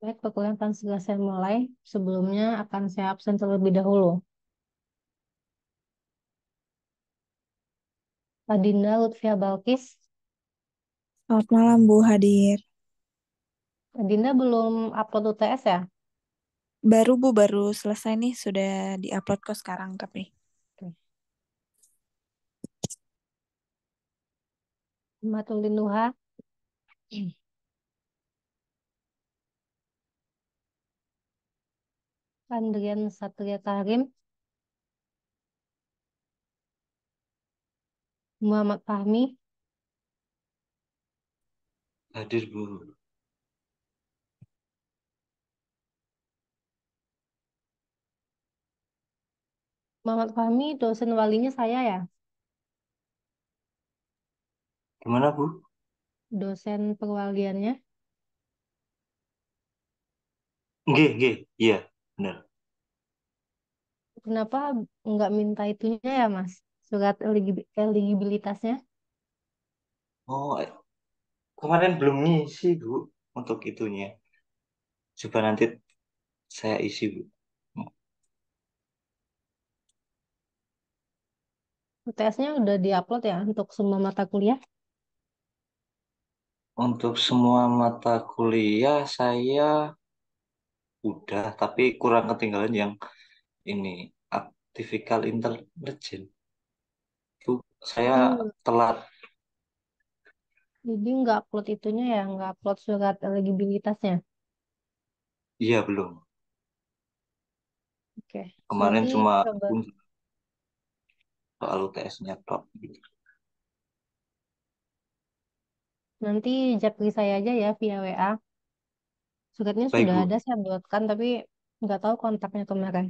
Baik, perkuliahan akan segera saya mulai. Sebelumnya akan saya absen terlebih dahulu. Adinda Lutfia Balkis. Selamat malam Bu Hadir. Adinda belum upload UTS ya? Baru Bu, baru selesai nih, sudah diupload kok sekarang tapi. Oke. Matulin Nuha, Andrian Satria Karim, Muhammad Fahmi, Hadir Bu. Muhammad Fahmi dosen walinya saya ya, Gimana Bu? dosen perwaliannya. Nggih. Iya, benar. Kenapa nggak minta itunya ya Mas? Surat eligibilitasnya. Oh, kemarin belum ngisi Bu untuk itunya. Coba nanti saya isi Bu. UTS-nya udah diupload ya untuk semua mata kuliah. Untuk semua mata kuliah saya udah, tapi kurang ketinggalan yang ini artificial intelligence. Bu, saya Hmm, telat. jadi nggak upload itunya ya, nggak upload surat eligibilitasnya. Iya belum. Oke, Kemarin nanti cuma coba. soal UTS-nya tok. Nanti japri saya aja ya via WA. Suratnya Baik sudah ada Bu. saya buatkan tapi nggak tahu kontaknya kemarin.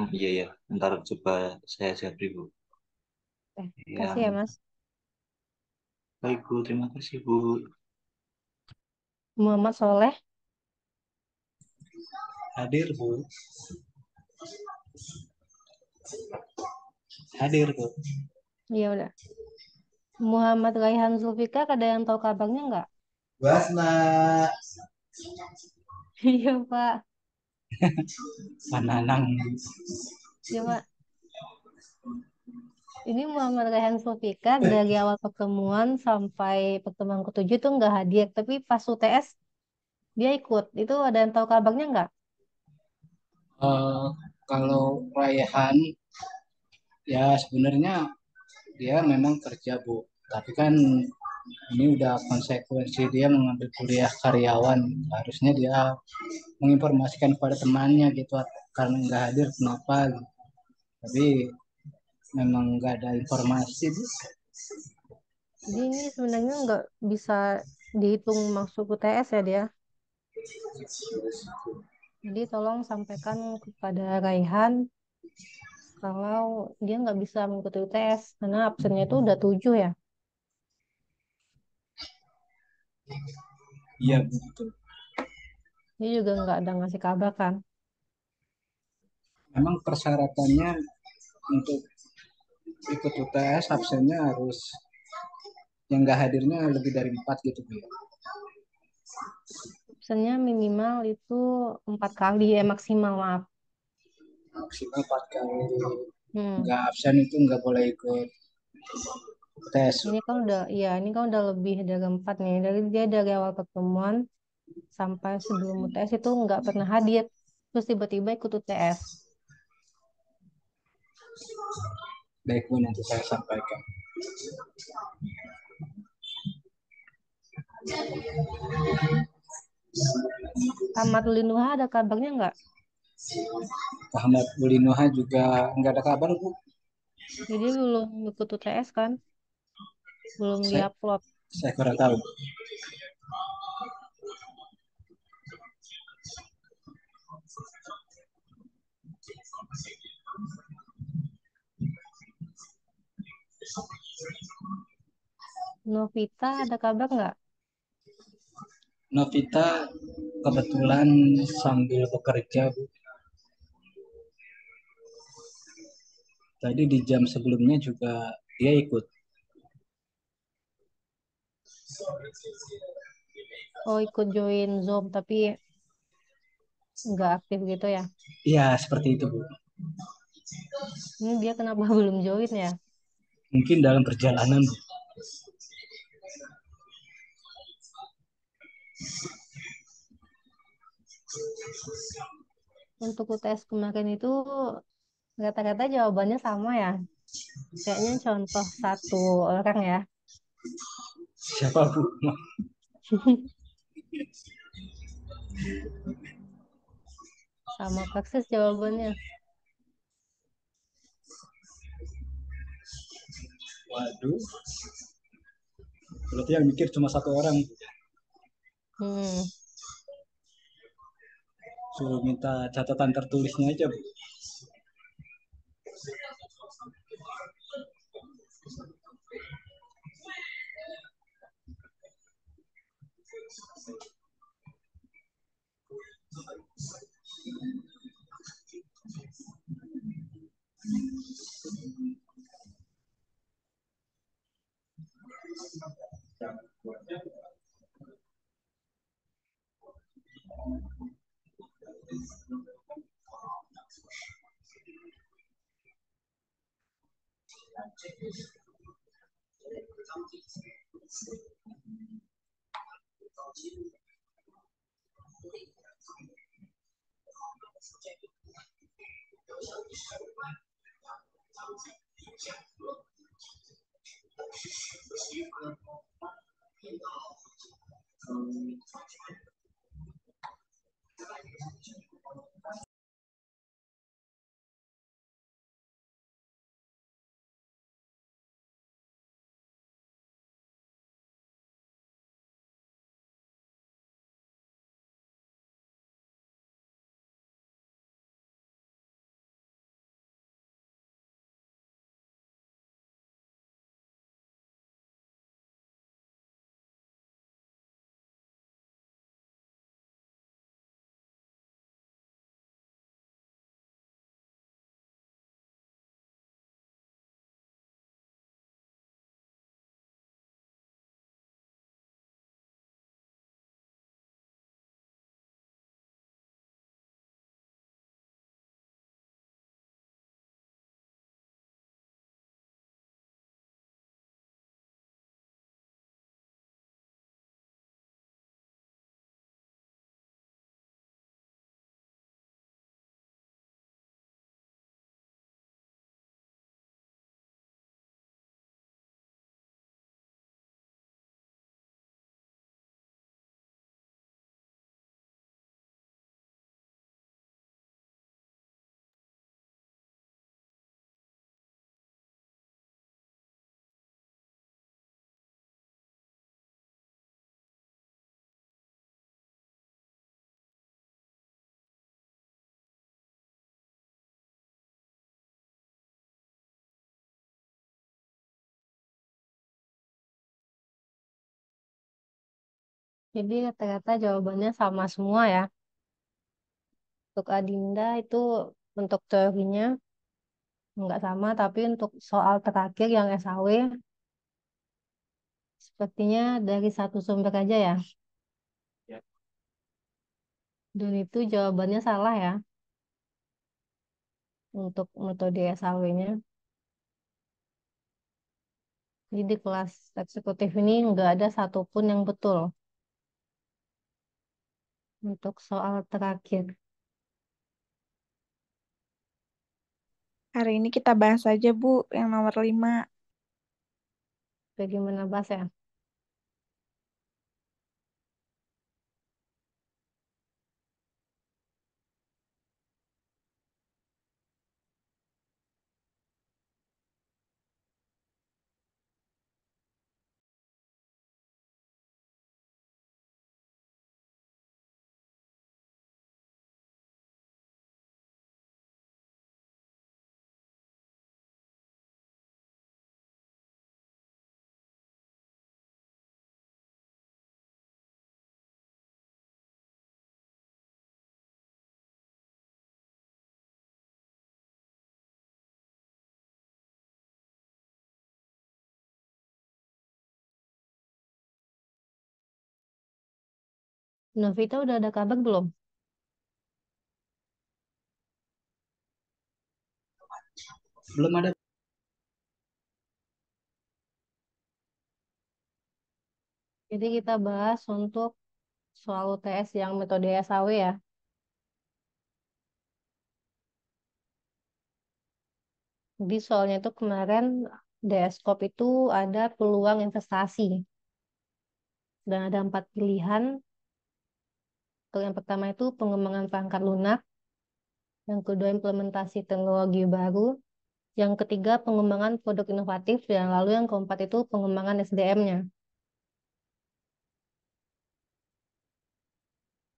Iya. Ntar coba saya japri Bu. Oke, kasih ya Yang Mas. baik Bu, terima kasih Bu. Muhammad Soleh. Hadir Bu, hadir Bu. Iya udah. Muhammad Raihan Zulfikar ada yang tahu kabarnya nggak? Basna, Iya Pak. Mananang. Iya Pak. Ini Muhammad Raihan Zulfikar dari awal pertemuan sampai pertemuan ketujuh tuh nggak hadir. Tapi pas UTS dia ikut. Itu ada yang tahu kabarnya nggak? Eh, Kalau Raihan ya sebenarnya dia memang kerja Bu, tapi kan ini udah konsekuensi dia mengambil kuliah karyawan. Harusnya dia menginformasikan kepada temannya gitu karena nggak hadir kenapa gitu. Tapi memang nggak ada informasi Bu. Jadi ini sebenarnya nggak bisa dihitung masuk UTS ya dia. Jadi tolong sampaikan kepada Raihan kalau dia nggak bisa mengikuti UTS karena absennya itu udah 7 ya. Iya Bu, betul. Dia juga nggak ada ngasih kabar kan. Memang persyaratannya untuk ikut UTS absennya harus yang nggak hadirnya lebih dari 4 gitu Bu ya. Absennya minimal itu 4 kali ya maksimal maaf. Maksimal 4 kali. Hmm. Nggak absen itu nggak boleh ikut tes. Ini kan udah lebih dari 4 nih. Dari awal pertemuan sampai sebelum UTS itu nggak pernah hadir. Terus tiba-tiba ikut UTS. Baik Bu, nanti saya sampaikan. Ahmad Linuha ada kabarnya nggak? Ahmad Bulinuha juga nggak ada kabar Bu. Jadi belum ikut UTS kan? Belum Saya, diupload. saya kurang tahu. Novita ada kabar nggak? Novita kebetulan sambil bekerja Bu. Tadi di jam sebelumnya juga dia ikut. Oh, ikut join Zoom tapi nggak aktif gitu ya. Iya, seperti itu, Bu. Ini dia kenapa belum join ya? Mungkin dalam perjalanan, Bu. Untuk UTS kemarin itu kata-kata jawabannya sama ya. Kayaknya contoh satu orang ya. Siapa, Bu? Sama persis jawabannya. Waduh, berarti yang mikir cuma satu orang, Bu. Hmm. Suruh minta catatan tertulisnya aja, Bu. Jadi kata-kata jawabannya sama semua ya. Untuk Adinda itu untuk teorinya nggak sama, tapi untuk soal terakhir yang SAW sepertinya dari satu sumber aja ya. Dan itu jawabannya salah ya untuk metode SAW-nya. Jadi di kelas eksekutif ini nggak ada satupun yang betul untuk soal terakhir. Hari ini kita bahas aja, Bu, yang nomor 5. Bagaimana bahas ya? Novita udah ada kabar belum? Belum ada. Jadi kita bahas untuk soal UTS yang metode SAW ya. Jadi soalnya itu kemarin Deskop itu ada peluang investasi. Dan ada 4 pilihan. Untuk yang pertama itu pengembangan perangkat lunak. Yang kedua implementasi teknologi baru. Yang ketiga pengembangan produk inovatif. Dan lalu yang keempat itu pengembangan SDM-nya.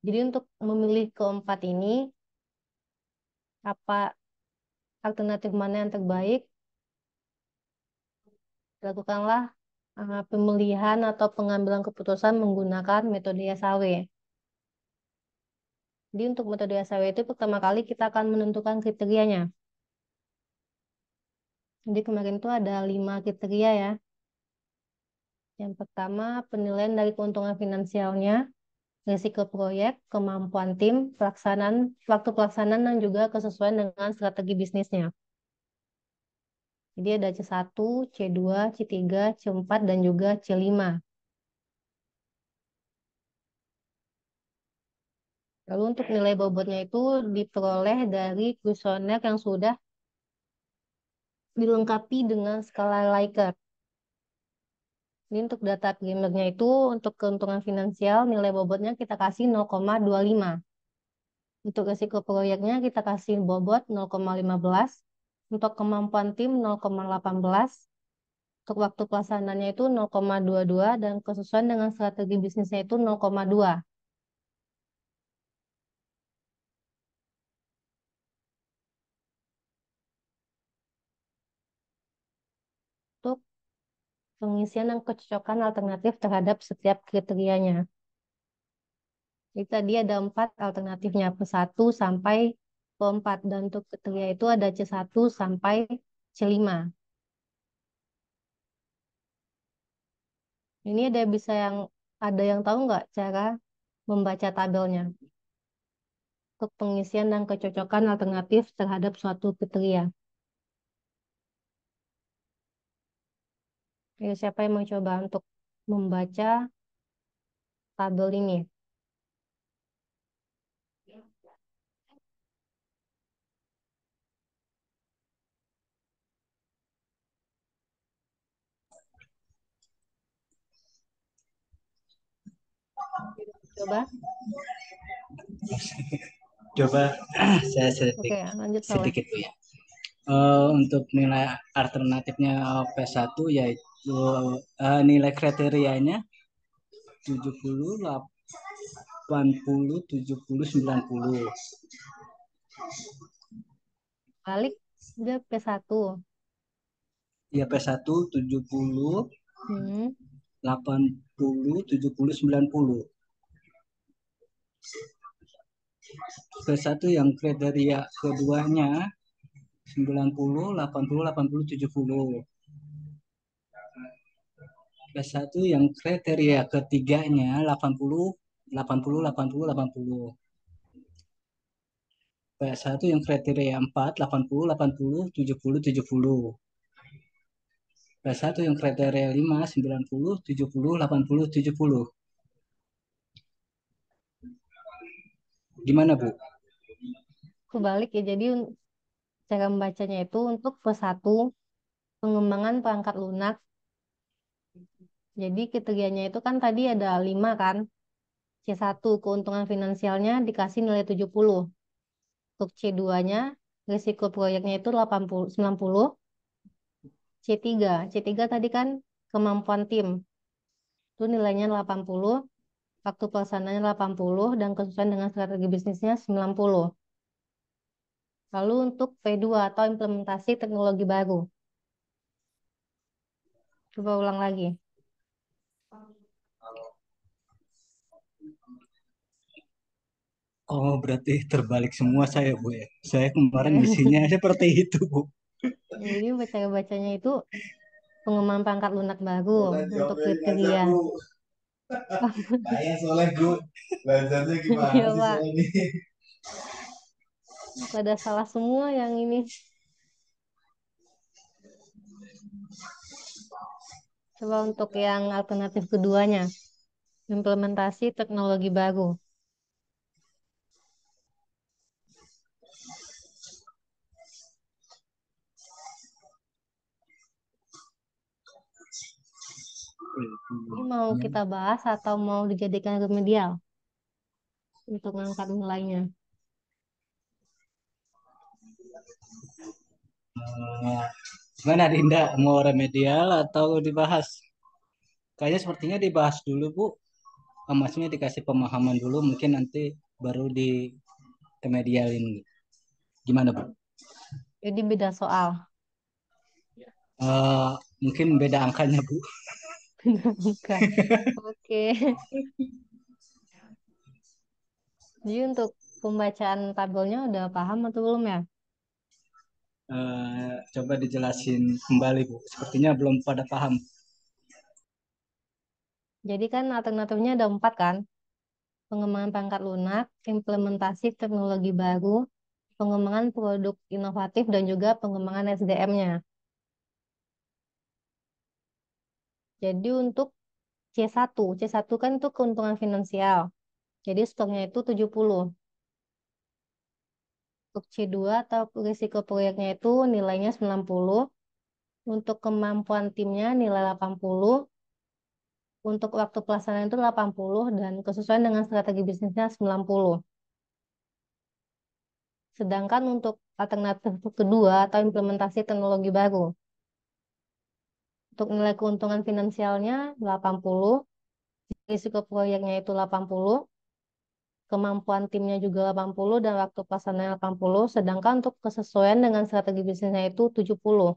Jadi untuk memilih keempat ini, apa alternatif mana yang terbaik, lakukanlah pemilihan atau pengambilan keputusan menggunakan metode SAW. Jadi untuk metode SAW itu pertama kali kita akan menentukan kriterianya. Jadi kemarin itu ada 5 kriteria ya. Yang pertama penilaian dari keuntungan finansialnya, risiko proyek, kemampuan tim, pelaksanaan, waktu pelaksanaan dan juga kesesuaian dengan strategi bisnisnya. Jadi ada C1, C2, C3, C4, dan juga C5. Lalu untuk nilai bobotnya itu diperoleh dari kuesioner yang sudah dilengkapi dengan skala Likert. Ini untuk data primernya itu untuk keuntungan finansial nilai bobotnya kita kasih 0,25. Untuk risiko proyeknya kita kasih bobot 0,15. Untuk kemampuan tim 0,18. Untuk waktu pelaksanaannya itu 0,22 dan kesesuaian dengan strategi bisnisnya itu 0,2. Untuk pengisian dan kecocokan alternatif terhadap setiap kriterianya. Jadi tadi ada 4 alternatifnya, P1 sampai P4. Dan untuk kriteria itu ada C1 sampai C5. Ini ada yang tahu nggak cara membaca tabelnya untuk pengisian dan kecocokan alternatif terhadap suatu kriteria. Siapa yang mau coba untuk membaca tabel ini? Coba. Coba saya Oke, lanjut Saleh. sedikit Bu ya. Untuk nilai alternatifnya P1 yaitu nilai kriterianya 70, 80, 70, 90. Balik, dia P1. Ya P1 70, Hmm. 80, 70, 90. P1 yang kriteria keduanya 90, 80, 80, 70. P1 yang kriteria ketiganya 80, 80, 80, 80. P1 yang kriteria 4, 80, 80, 70, 70. P1 yang kriteria 5, 90, 70, 80, 70. Gimana, Bu? Kebalik ya, jadi cara membacanya itu untuk P1 pengembangan perangkat lunak. Jadi kriterianya itu kan tadi ada 5 kan. C1 keuntungan finansialnya dikasih nilai 70. Untuk C2-nya risiko proyeknya itu 80, 90. C3. C3 tadi kan kemampuan tim. Itu nilainya 80. Waktu pelaksanaannya 80 dan kesesuaian dengan strategi bisnisnya 90. Lalu untuk P2 atau implementasi teknologi baru. Coba ulang lagi. Oh, berarti terbalik semua saya, Bu ya. Saya kemarin isinya seperti itu, Bu. Jadi baca-bacanya itu pengembangan perangkat lunak baru untuk kriteria. Saya soalnya gue belajarnya gimana Iya, sih Pak. soalnya nih. Pada salah semua yang ini. Coba untuk yang alternatif keduanya, implementasi teknologi baru. Ini mau kita bahas atau mau dijadikan remedial untuk mengangkat nilainya? Eh, Gimana Dinda, mau remedial atau dibahas? Kayaknya sepertinya dibahas dulu Bu. Maksudnya dikasih pemahaman dulu, mungkin nanti baru di remedialin. Gimana Bu? Jadi beda soal. Eh, Mungkin beda angkanya Bu. Bukan. Oke. Jadi untuk pembacaan tabelnya udah paham atau belum ya? Coba dijelasin kembali Bu. Sepertinya belum pada paham. Jadi kan alternatifnya ada 4 kan? Pengembangan perangkat lunak, implementasi teknologi baru, pengembangan produk inovatif, dan juga pengembangan SDM-nya. Jadi untuk C1 kan itu keuntungan finansial. Jadi stoknya itu 70. Untuk C2 atau risiko proyeknya itu nilainya 90. Untuk kemampuan timnya nilai 80. Untuk waktu pelaksanaan itu 80 dan kesesuaian dengan strategi bisnisnya 90. Sedangkan untuk alternatif kedua atau implementasi teknologi baru, untuk nilai keuntungan finansialnya 80, risiko proyeknya itu 80, kemampuan timnya juga 80 dan waktu pelaksanaan 80, sedangkan untuk kesesuaian dengan strategi bisnisnya itu 70.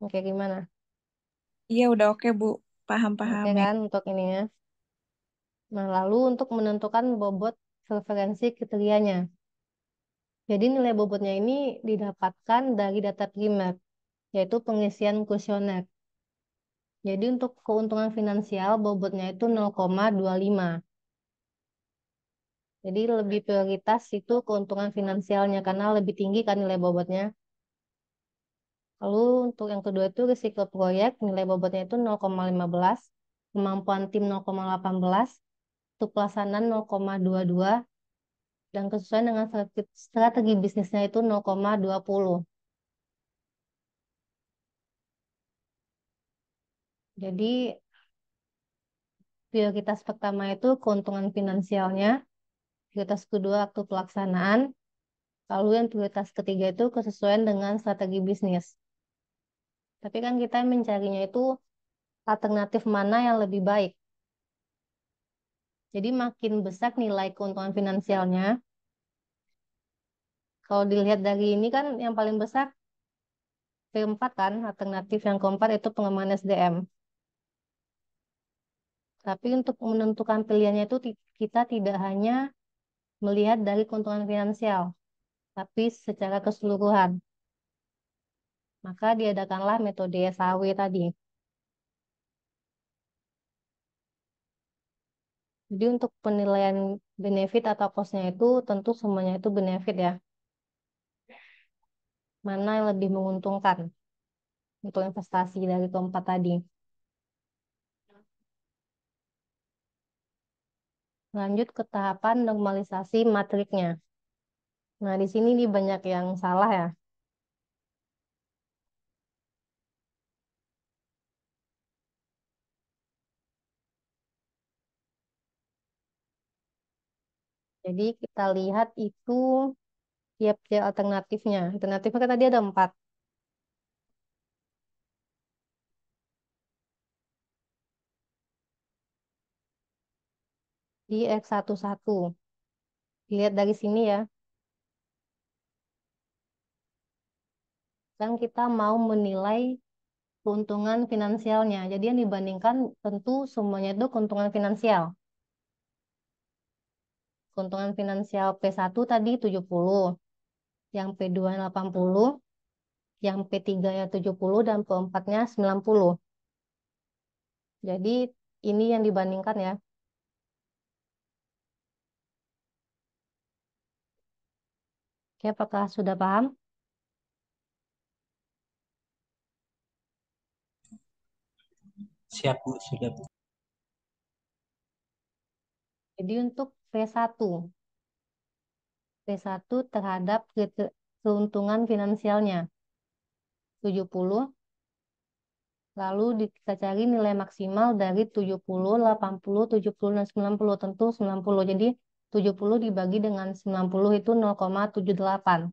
Oke, gimana? Iya udah oke Bu, Oke paham-paham ya. kan untuk ininya. Nah, lalu untuk menentukan bobot referensi kriterianya. Jadi nilai bobotnya ini didapatkan dari data primer, yaitu pengisian kuesioner. Jadi untuk keuntungan finansial bobotnya itu 0,25. Jadi lebih prioritas itu keuntungan finansialnya karena lebih tinggi kan nilai bobotnya. Lalu untuk yang kedua itu risiko proyek, nilai bobotnya itu 0,15, kemampuan tim 0,18, untuk pelaksanaan 0,22, dan kesesuaian dengan strategi bisnisnya itu 0,20. Jadi prioritas pertama itu keuntungan finansialnya, prioritas kedua waktu pelaksanaan, lalu yang prioritas ketiga itu kesesuaian dengan strategi bisnis. Tapi kan kita mencarinya itu alternatif mana yang lebih baik. Jadi makin besar nilai keuntungan finansialnya, kalau dilihat dari ini kan yang paling besar keempat kan, alternatif yang keempat itu pengembangan SDM. Tapi untuk menentukan pilihannya itu kita tidak hanya melihat dari keuntungan finansial, tapi secara keseluruhan. Maka diadakanlah metode SAW tadi. Jadi untuk penilaian benefit atau cost-nya itu tentu semuanya itu benefit ya. Mana yang lebih menguntungkan untuk investasi dari keempat tadi. Lanjut ke tahapan normalisasi matriknya. Nah, di sini nih banyak yang salah ya. Jadi kita lihat itu tiap-tiap alternatifnya. Alternatifnya kan tadi ada 4. Di X11. Lihat dari sini ya. Kan kita mau menilai keuntungan finansialnya. Jadi yang dibandingkan tentu semuanya itu keuntungan finansial. Keuntungan finansial P1 tadi 70, yang P2 80, yang P3-nya 70 dan P4-nya 90. Jadi ini yang dibandingkan ya. Oke, apakah sudah paham? Siap Bu, sudah Bu. Jadi untuk P1 terhadap keuntungan finansialnya 70, lalu kita cari nilai maksimal dari 70, 80, 70, dan 90. Tentu 90. Jadi 70 dibagi dengan 90 itu 0,78.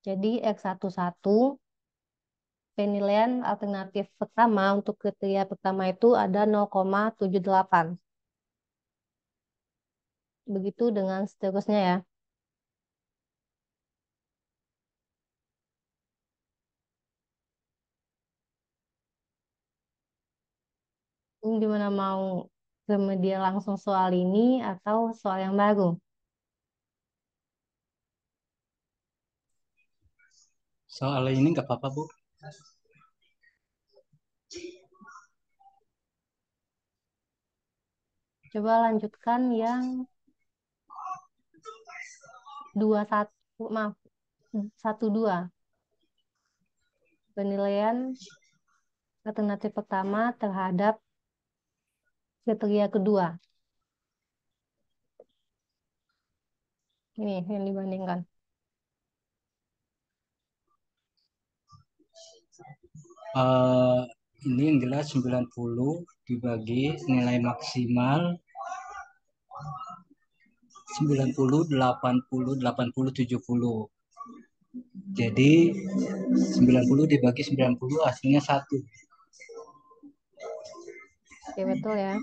Jadi X11 penilaian alternatif pertama untuk kriteria pertama itu ada 0,78. Begitu dengan seterusnya ya. Ini gimana mau remedial langsung soal ini atau soal yang baru? Soal ini nggak apa-apa Bu. Coba lanjutkan yang 21, maaf, 12. Penilaian alternatif pertama terhadap kriteria kedua. Ini yang dibandingkan. Eh, ini yang jelas 90 dibagi nilai maksimal 90, 80, 80, 70. Jadi 90 dibagi 90 hasilnya 1. Oke, betul ya.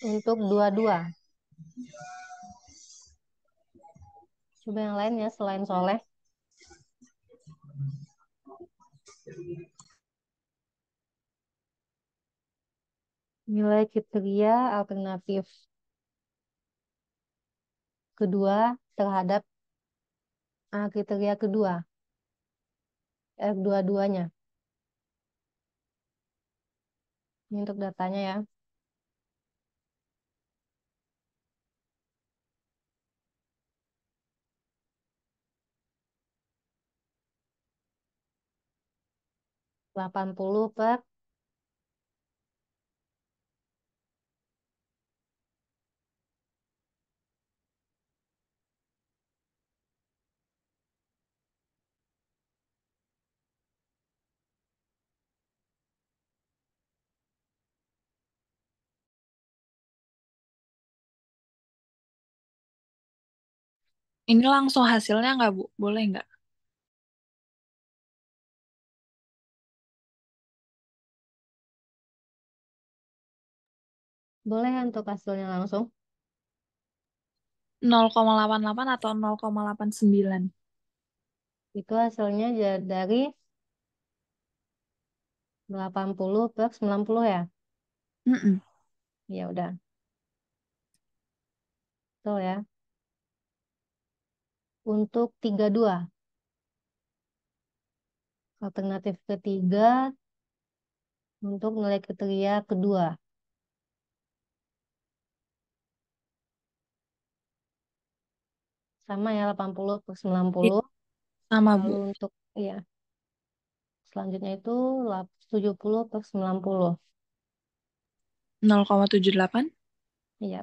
Untuk 22. Coba yang lain ya selain Soleh. Nilai kriteria alternatif kedua terhadap kriteria kedua. Dua-duanya. Ini untuk datanya ya. Delapan puluh per Ini langsung hasilnya nggak, Bu? Boleh nggak? boleh ya untuk hasilnya langsung. 0,88 atau 0,89? Itu hasilnya dari 80 per 90 ya. Mm-mm. Ya udah. Betul ya. Untuk 32. Alternatif ketiga untuk nilai kriteria kedua. Sama ya 80 per 90. Sama, Lalu Bu. untuk ya selanjutnya itu 70 per 90. 0,78? Iya.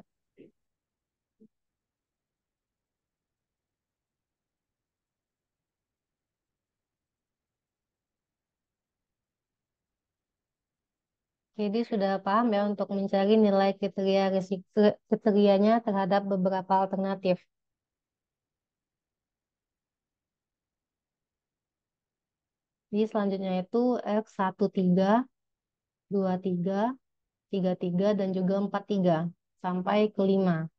Jadi sudah paham ya untuk mencari nilai kriteria risiko kriterianya terhadap beberapa alternatif. Jadi selanjutnya itu X13, 23, 33, dan juga 43 sampai ke 5.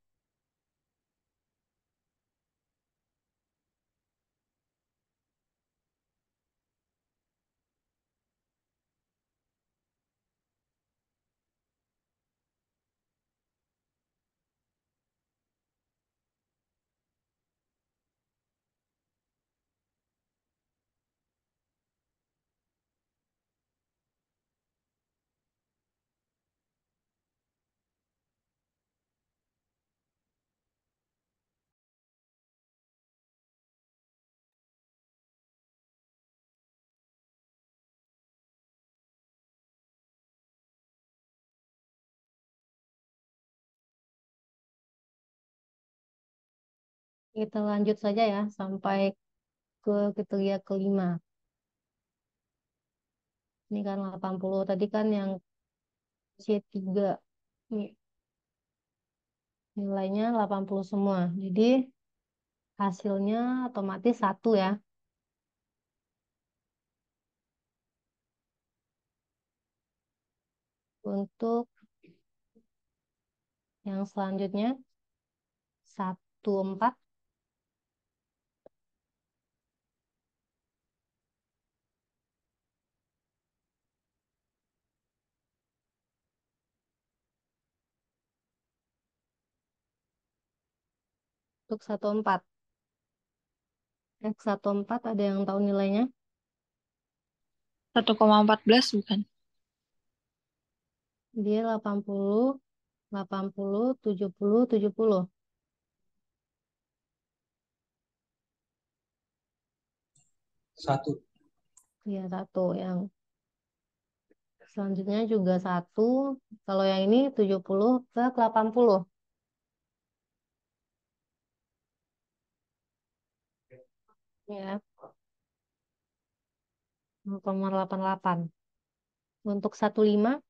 Kita lanjut saja ya sampai ke kriteria kelima. Ini kan 80 tadi kan yang C3. Nih, nilainya 80 semua. Jadi hasilnya otomatis 1 ya. Untuk yang selanjutnya 14. Untuk 14. 14 ada yang tahu nilainya? 1,14 bukan? Dia 80, 80, 70, 70. Satu. Ya, satu. Yang selanjutnya juga 1. Kalau yang ini 70 ke 80. Ya, 0,88. Untuk 15,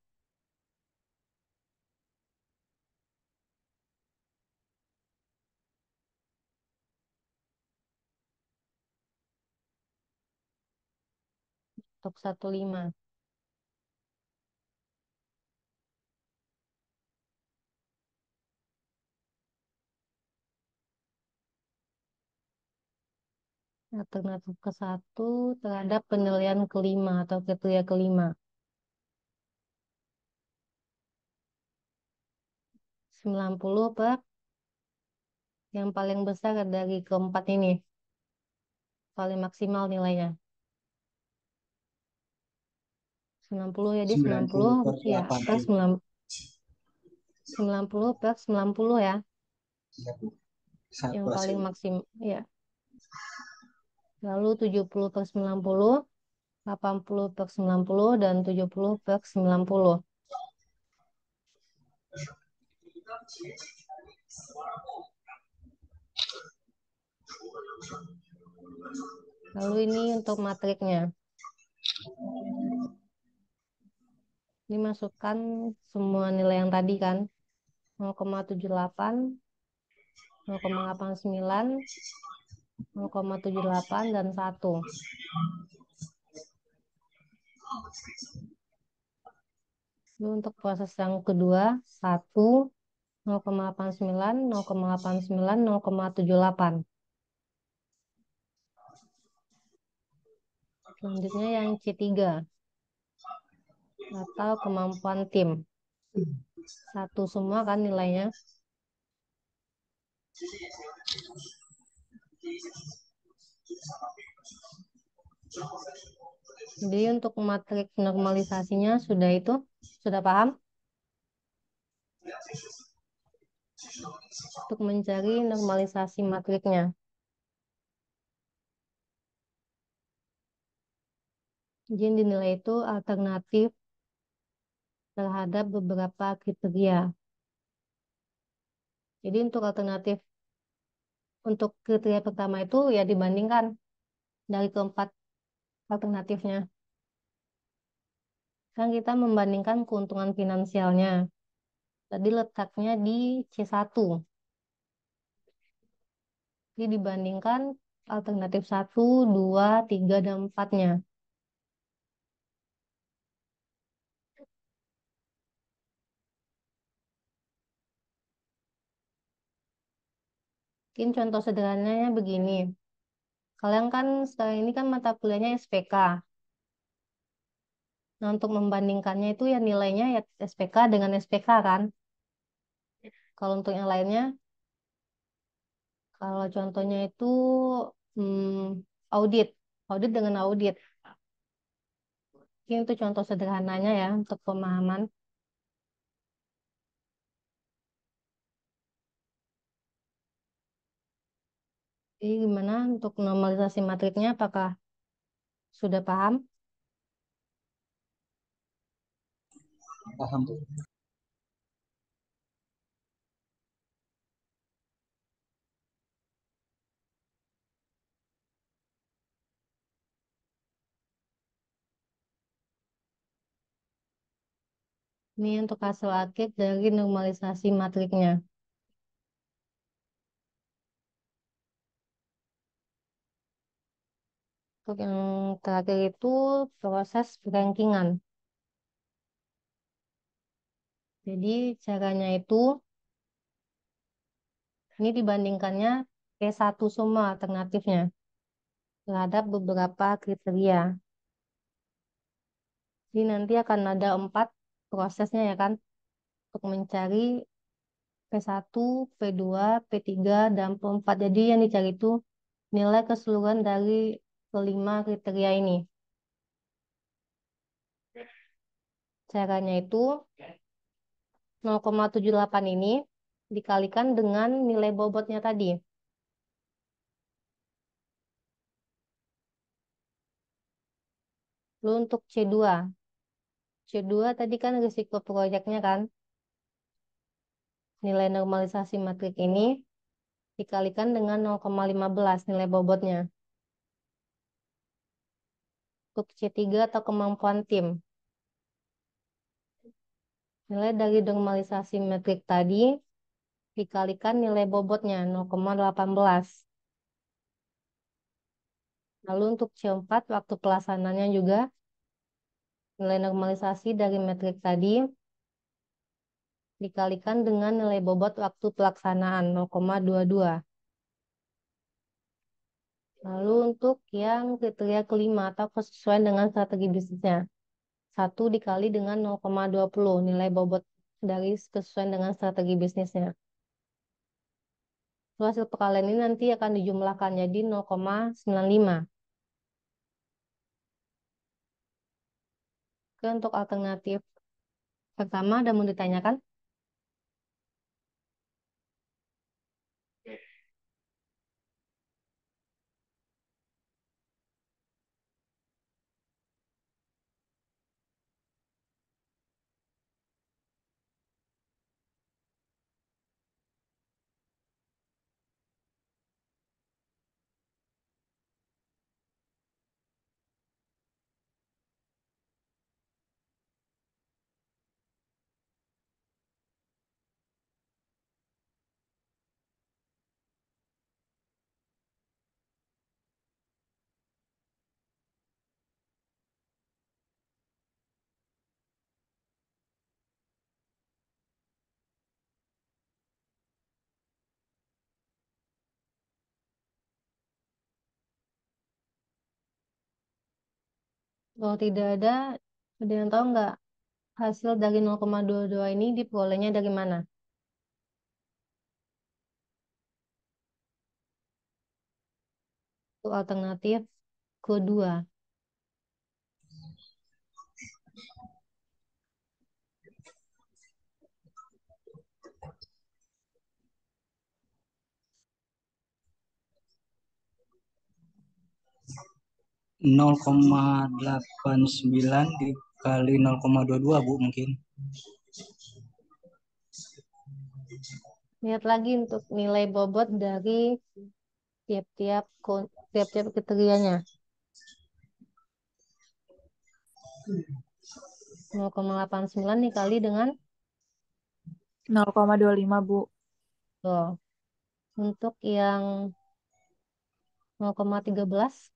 untuk 15. Alternatif ke 1 terhadap penilaian kelima atau kriteria kelima. 90 per yang paling besar dari keempat ini. Paling maksimal nilainya. 90 jadi 90 90 per ya per 80. 90 per 90 ya. Iya, Bu. Satu Yang paling hasilnya. maksim ya. Lalu 70 per 90, 80 per 90 dan 70 per 90. Lalu ini untuk matriknya. Ini masukkan semua nilai yang tadi kan. 0,78, 0,89, 0,78 dan 1. Ini untuk proses yang kedua, 1, 0,89, 0,89, 0,78. Selanjutnya yang C3 atau kemampuan tim. 1 semua kan nilainya. Jadi untuk matrik normalisasinya sudah paham? Untuk mencari normalisasi matriknya. Jadi yang dinilai itu alternatif terhadap beberapa kriteria. Jadi untuk kriteria pertama itu ya dibandingkan dari keempat alternatifnya. Kan kita membandingkan keuntungan finansialnya. Tadi letaknya di C1. Jadi dibandingkan alternatif 1, 2, 3, dan 4-nya. Mungkin contoh sederhananya begini. Kalian kan sekarang ini kan mata kuliahnya SPK. Nah, untuk membandingkannya itu ya nilainya ya SPK dengan SPK kan. Kalau untuk yang lainnya, kalau contohnya itu audit. Audit dengan audit. Mungkin itu contoh sederhananya ya untuk pemahaman. Jadi gimana untuk normalisasi matriknya? Apakah sudah paham? Paham, Bu. Ini untuk hasil akhir dari normalisasi matriknya. Untuk yang terakhir itu proses rankingan. Jadi caranya itu, ini dibandingkannya P1 semua alternatifnya terhadap beberapa kriteria. Jadi nanti akan ada 4 prosesnya ya kan, untuk mencari P1, P2, P3, dan P4. Jadi yang dicari itu nilai keseluruhan dari kelima kriteria ini. Caranya itu 0,78 ini dikalikan dengan nilai bobotnya tadi. Lalu untuk C2. C2 tadi kan risiko proyeknya kan. Nilai normalisasi matrik ini dikalikan dengan 0,15 nilai bobotnya. Untuk C3 atau kemampuan tim. Nilai dari normalisasi metrik tadi dikalikan nilai bobotnya 0,18. Lalu untuk C4 waktu pelaksanaannya juga nilai normalisasi dari metrik tadi dikalikan dengan nilai bobot waktu pelaksanaan 0,22. Lalu untuk yang kriteria kelima atau kesesuaian dengan strategi bisnisnya. 1 dikali dengan 0,20 nilai bobot dari kesesuaian dengan strategi bisnisnya. Lalu hasil perkalian ini nanti akan dijumlahkan jadi 0,95. Oke, untuk alternatif pertama ada mau ditanyakan? Kalau tidak ada yang tahu nggak hasil dari 0,22 ini diperolehnya dari mana? Untuk alternatif kedua. 0,89 dikali 0,22 Bu mungkin. Lihat lagi untuk nilai bobot dari tiap-tiap tiap-tiap kriterianya. 0,89 dikali dengan 0,25 Bu. tuh. Untuk yang 0,13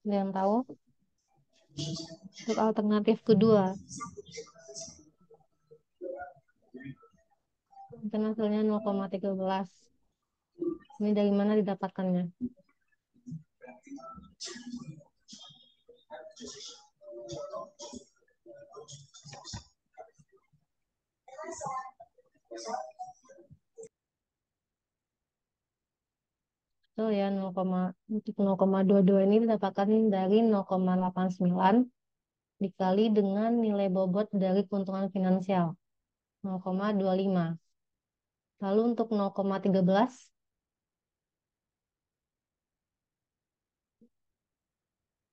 ada yang tahu? Untuk alternatif kedua. Mungkin hasilnya 0,13. Ini dari mana didapatkannya? Betul ya, untuk 0,22 ini didapatkan dari 0,89 dikali dengan nilai bobot dari keuntungan finansial 0,25. Lalu untuk 0,13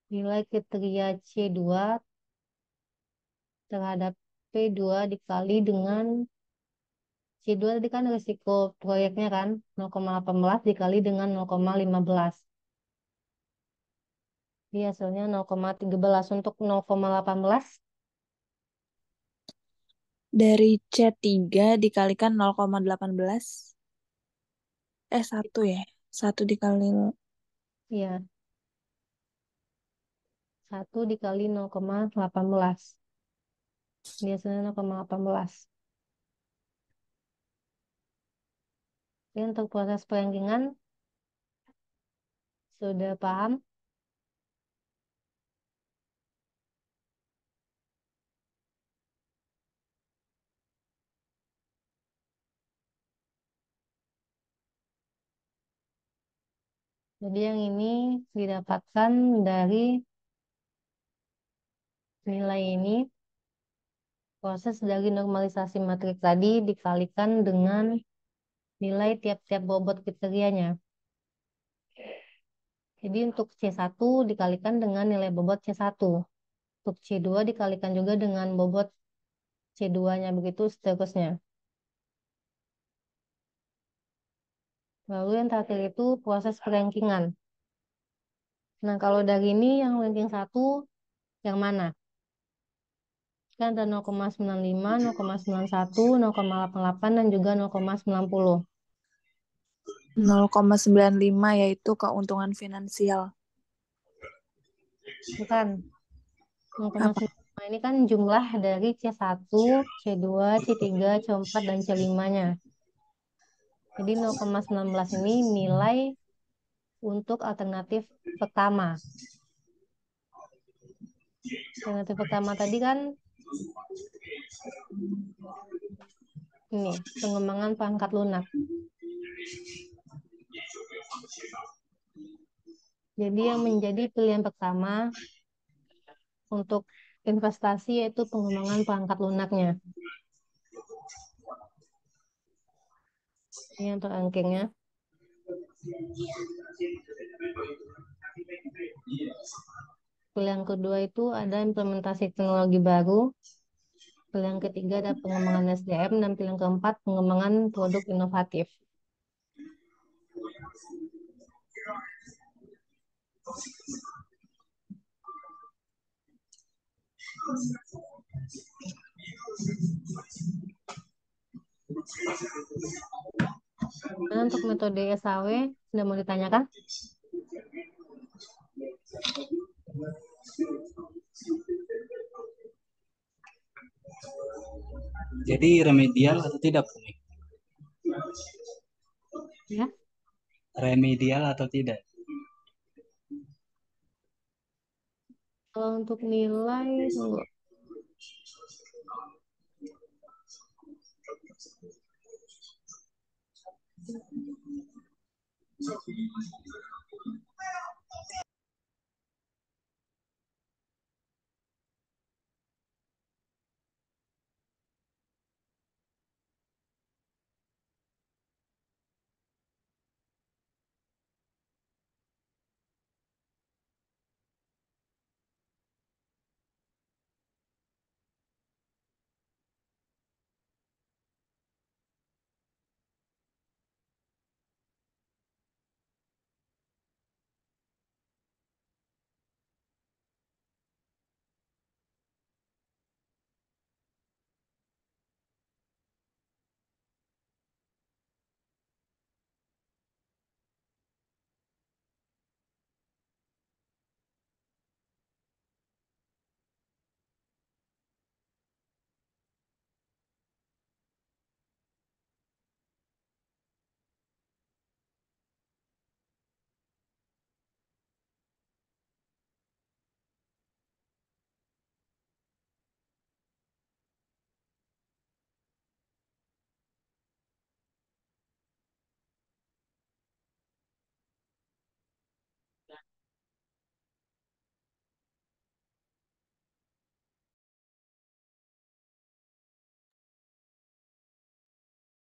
nilai kriteria C2 terhadap P2 dikali dengan C2 tadi kan risiko proyeknya kan 0,18 dikali dengan 0,15. Jadi hasilnya 0,13 untuk 0,18. Dari C3 dikalikan 0,18. 1 ya. 1 dikali Iya, 1 dikali 0,18. Jadi hasilnya 0,18. Jadi untuk proses perankingan sudah paham? Jadi yang ini didapatkan dari nilai ini, proses dari normalisasi matriks tadi dikalikan dengan nilai tiap-tiap bobot kriterianya. Jadi untuk C1 dikalikan dengan nilai bobot C1. Untuk C2 dikalikan juga dengan bobot C2-nya, begitu seterusnya. Lalu yang terakhir itu proses perankingan. Nah, kalau dari ini yang ranking 1 yang mana? Kan ada 0,95, 0,91, 0,88, dan juga 0,90. 0,95 yaitu keuntungan finansial. Bukan. Apa? 0,95 ini kan jumlah dari C1, C2, C3, C4, dan C5-nya. Jadi 0,19 ini nilai untuk alternatif pertama. Alternatif pertama tadi kan ini, pengembangan perangkat lunak. Jadi yang menjadi pilihan pertama untuk investasi yaitu pengembangan perangkat lunaknya. Ini untuk rankingnya. Pilihan kedua itu ada implementasi teknologi baru. Pilihan ketiga ada pengembangan SDM, dan pilihan keempat pengembangan produk inovatif. Dan untuk metode SAW sudah mau ditanyakan? Jadi remedial atau tidak, Bu? Ya. Remedial atau tidak? Kalau untuk nilai, tunggu.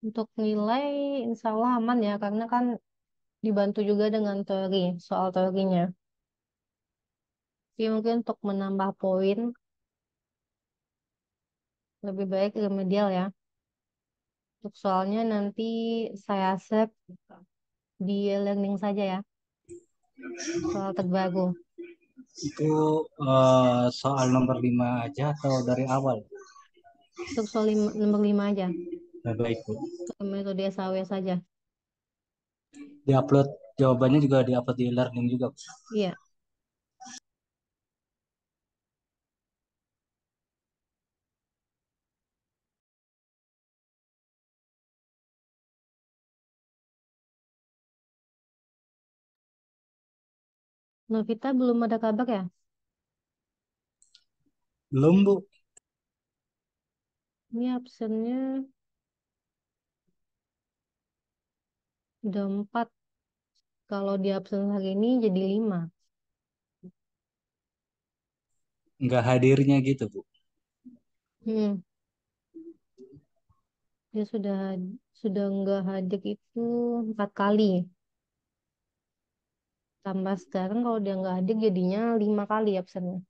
Untuk nilai insya Allah aman ya, karena kan dibantu juga dengan teori, soal teorinya. Tapi mungkin untuk menambah poin, lebih baik remedial ya. Untuk soalnya nanti saya save di learning saja ya, soal terbaru. Itu soal nomor 5 aja atau dari awal? Untuk soal nomor 5 aja, Nah, baik, Bu. metode SAW saja. Diupload jawabannya juga diupload di learning juga, Bu. Iya. Novita belum ada kabar ya? Belum, Bu. Ini absennya udah 4. Kalau di absen hari ini jadi 5. Nggak hadirnya gitu, Bu. Hmm. Dia sudah nggak hadir itu 4 kali. Tambah sekarang kalau dia nggak hadir jadinya 5 kali absennya.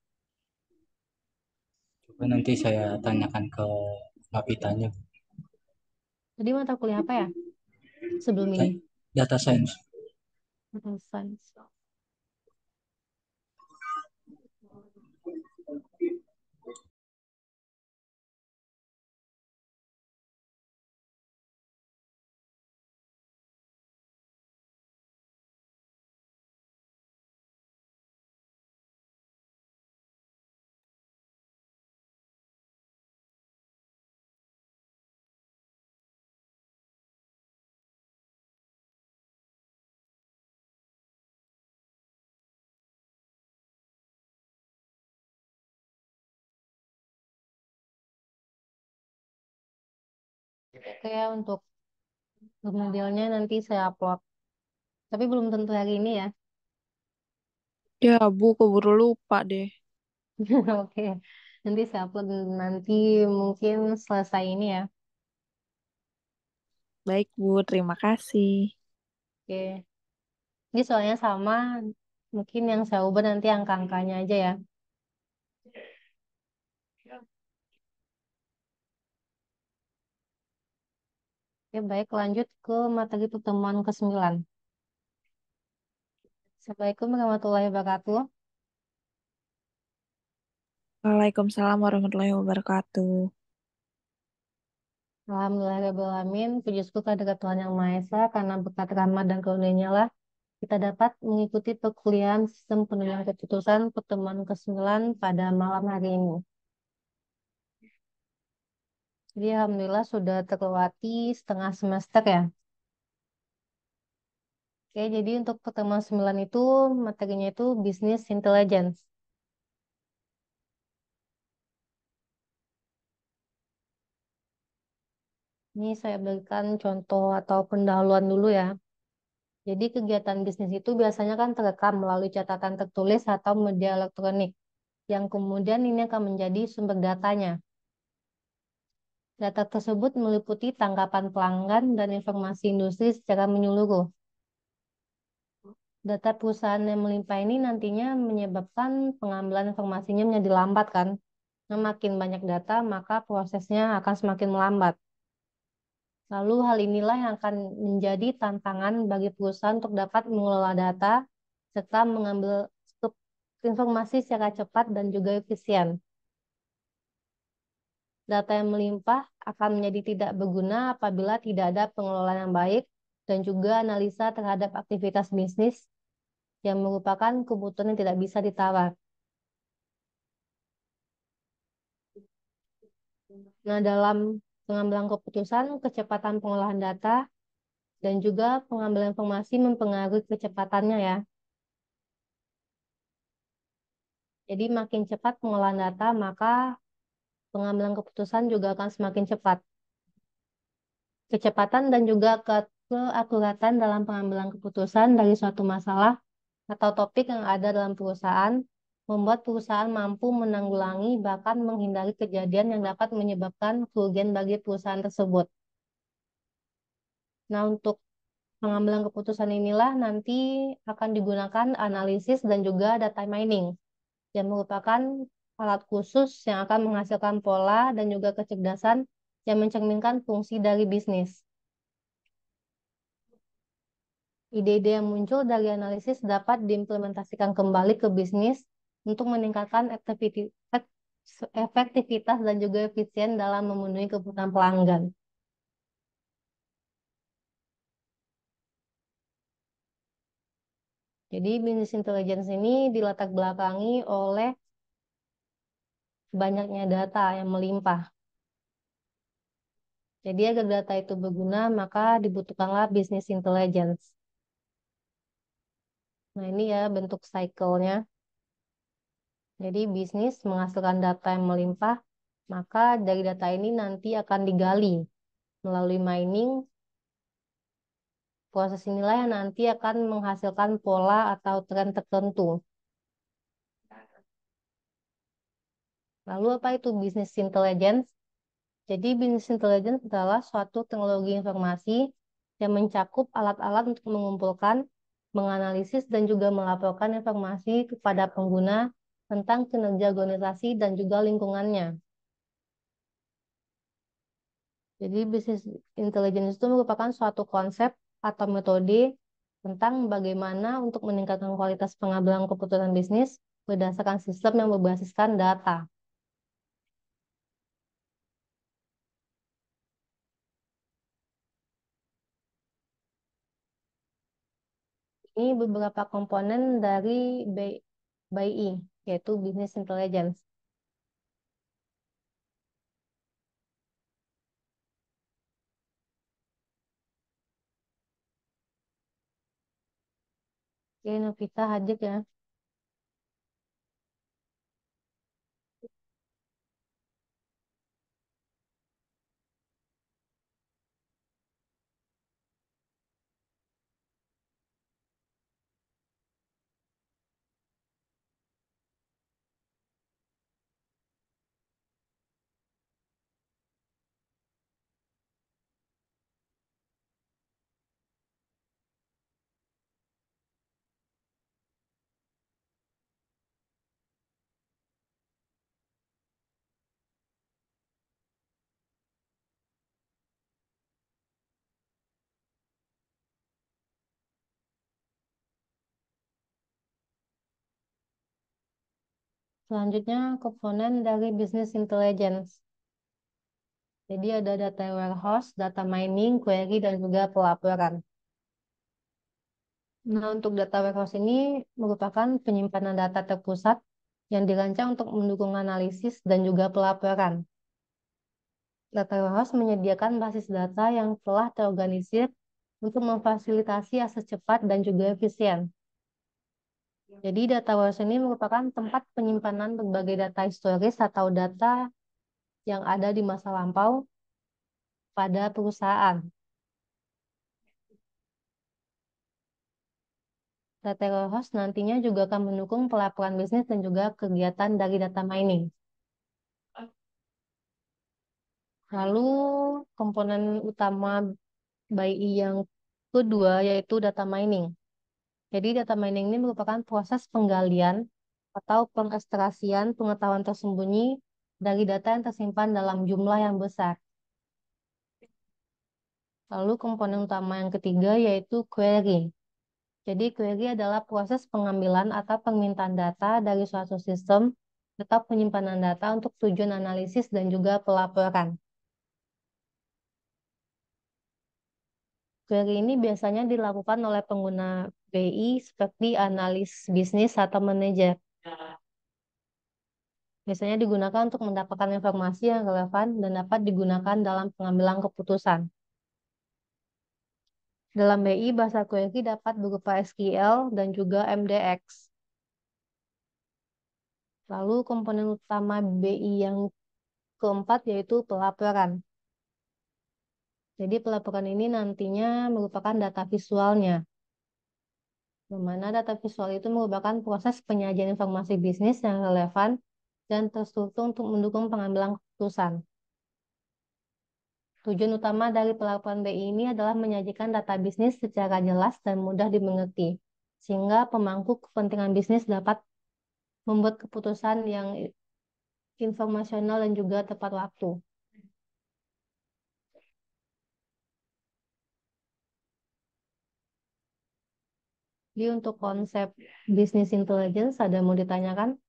Coba nanti saya tanyakan ke Kapitanya, Bu. Tadi mata kuliah apa ya sebelum ini? Data Science. Data Science. Oke ya, untuk modelnya nanti saya upload. Tapi belum tentu hari ini ya. Ya, Bu, keburu lupa deh. Oke. Nanti saya upload nanti mungkin selesai ini ya. Baik, Bu. Terima kasih. Oke. Ini soalnya sama. Mungkin yang saya ubah nanti angka-angkanya aja ya. Oke, baik lanjut ke materi pertemuan ke-9. Assalamualaikum warahmatullahi wabarakatuh. Waalaikumsalam warahmatullahi wabarakatuh. Alhamdulillahirrahmanirrahim. Puji syukur kehadirat Tuhan Yang Maha Esa, karena berkat rahmat dan karunia-Nya lah kita dapat mengikuti perkuliahan sistem penilaian keputusan pertemuan ke-9 pada malam hari ini. Jadi Alhamdulillah sudah terlewati setengah semester ya. Oke, jadi untuk pertemuan 9 itu materinya itu Business Intelligence. Ini saya berikan contoh atau pendahuluan dulu ya. Jadi kegiatan bisnis itu biasanya kan terekam melalui catatan tertulis atau media elektronik, yang kemudian ini akan menjadi sumber datanya. Data tersebut meliputi tanggapan pelanggan dan informasi industri secara menyeluruh. Data perusahaan yang melimpah ini nantinya menyebabkan pengambilan informasinya menjadi lambat kan. Nah, makin banyak data, maka prosesnya akan semakin melambat. Lalu hal inilah yang akan menjadi tantangan bagi perusahaan untuk dapat mengelola data serta mengambil informasi secara cepat dan juga efisien. Data yang melimpah akan menjadi tidak berguna apabila tidak ada pengelolaan yang baik dan juga analisa terhadap aktivitas bisnis yang merupakan kebutuhan yang tidak bisa ditawar. Nah, dalam pengambilan keputusan, kecepatan pengolahan data dan juga pengambilan informasi mempengaruhi kecepatannya ya. Jadi makin cepat pengolahan data, maka pengambilan keputusan juga akan semakin cepat. Kecepatan dan juga keakuratan dalam pengambilan keputusan dari suatu masalah atau topik yang ada dalam perusahaan membuat perusahaan mampu menanggulangi bahkan menghindari kejadian yang dapat menyebabkan kerugian bagi perusahaan tersebut. Nah, untuk pengambilan keputusan inilah nanti akan digunakan analisis dan juga data mining yang merupakan alat khusus yang akan menghasilkan pola dan juga kecerdasan yang mencerminkan fungsi dari bisnis. Ide-ide yang muncul dari analisis dapat diimplementasikan kembali ke bisnis untuk meningkatkan efektivitas dan juga efisien dalam memenuhi kebutuhan pelanggan. Jadi business intelligence ini dilatar belakangi oleh banyaknya data yang melimpah. Jadi agar data itu berguna, maka dibutuhkanlah business intelligence. Nah ini ya bentuk cycle-nya. Jadi bisnis menghasilkan data yang melimpah, maka dari data ini nanti akan digali melalui mining. Proses inilah yang nanti akan menghasilkan pola atau tren tertentu. Lalu apa itu business intelligence? Jadi business intelligence adalah suatu teknologi informasi yang mencakup alat-alat untuk mengumpulkan, menganalisis, dan juga melaporkan informasi kepada pengguna tentang kinerja organisasi dan juga lingkungannya. Jadi business intelligence itu merupakan suatu konsep atau metode tentang bagaimana untuk meningkatkan kualitas pengambilan keputusan bisnis berdasarkan sistem yang berbasiskan data. Ini beberapa komponen dari BI, yaitu Business Intelligence. Oke, Novita hadir ya. Selanjutnya, komponen dari Business Intelligence. Jadi ada data warehouse, data mining, query, dan juga pelaporan. Nah, untuk data warehouse ini merupakan penyimpanan data terpusat yang dirancang untuk mendukung analisis dan juga pelaporan. Data warehouse menyediakan basis data yang telah terorganisir untuk memfasilitasi akses cepat dan juga efisien. Jadi data warehouse ini merupakan tempat penyimpanan berbagai data historis atau data yang ada di masa lampau pada perusahaan. Data warehouse nantinya juga akan mendukung pelaporan bisnis dan juga kegiatan dari data mining. Lalu komponen utama BI yang kedua yaitu data mining. Jadi data mining ini merupakan proses penggalian atau pengekstrasian pengetahuan tersembunyi dari data yang tersimpan dalam jumlah yang besar. Lalu komponen utama yang ketiga yaitu query. Jadi query adalah proses pengambilan atau permintaan data dari suatu sistem atau penyimpanan data untuk tujuan analisis dan juga pelaporan. Query ini biasanya dilakukan oleh pengguna BI seperti analis bisnis atau manajer. Biasanya digunakan untuk mendapatkan informasi yang relevan dan dapat digunakan dalam pengambilan keputusan. Dalam BI, bahasa query dapat berupa SQL dan juga MDX. Lalu komponen utama BI yang keempat yaitu pelaporan. Jadi pelaporan ini nantinya merupakan data visualnya. Di mana data visual itu merupakan proses penyajian informasi bisnis yang relevan dan terstruktur untuk mendukung pengambilan keputusan. Tujuan utama dari pelaporan BI ini adalah menyajikan data bisnis secara jelas dan mudah dimengerti, sehingga pemangku kepentingan bisnis dapat membuat keputusan yang informasional dan juga tepat waktu. Jadi untuk konsep business intelligence ada mau ditanyakan?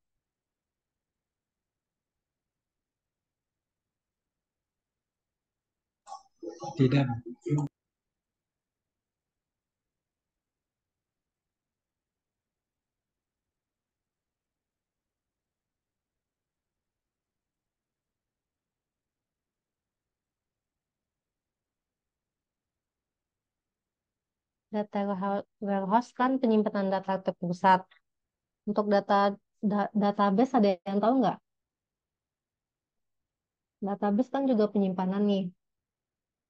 Tidak. Data warehouse kan penyimpanan data terpusat. Untuk database ada yang tahu nggak? Database kan juga penyimpanan nih.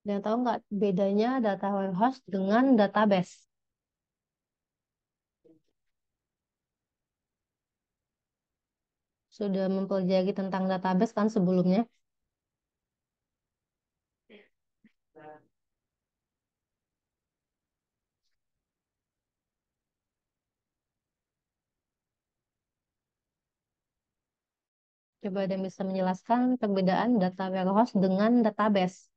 Ada yang tahu nggak bedanya data warehouse dengan database? Sudah mempelajari tentang database kan sebelumnya? Coba ada yang bisa menjelaskan perbedaan data warehouse dengan database.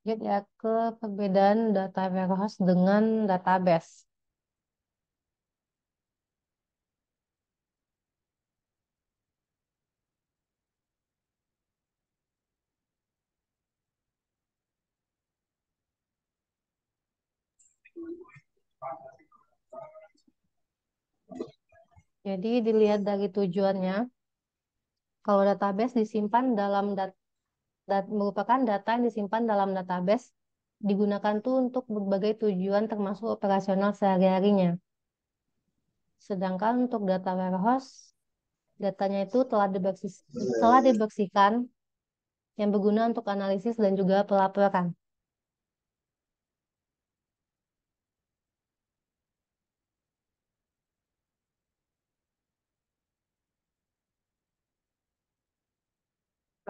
Lihat ya ke perbedaan data warehouse dengan database. Jadi dilihat dari tujuannya, kalau database disimpan dalam merupakan data yang disimpan dalam database, digunakan tuh untuk berbagai tujuan termasuk operasional sehari-harinya. Sedangkan untuk data warehouse, datanya itu telah dibersihkan yang berguna untuk analisis dan juga pelaporan.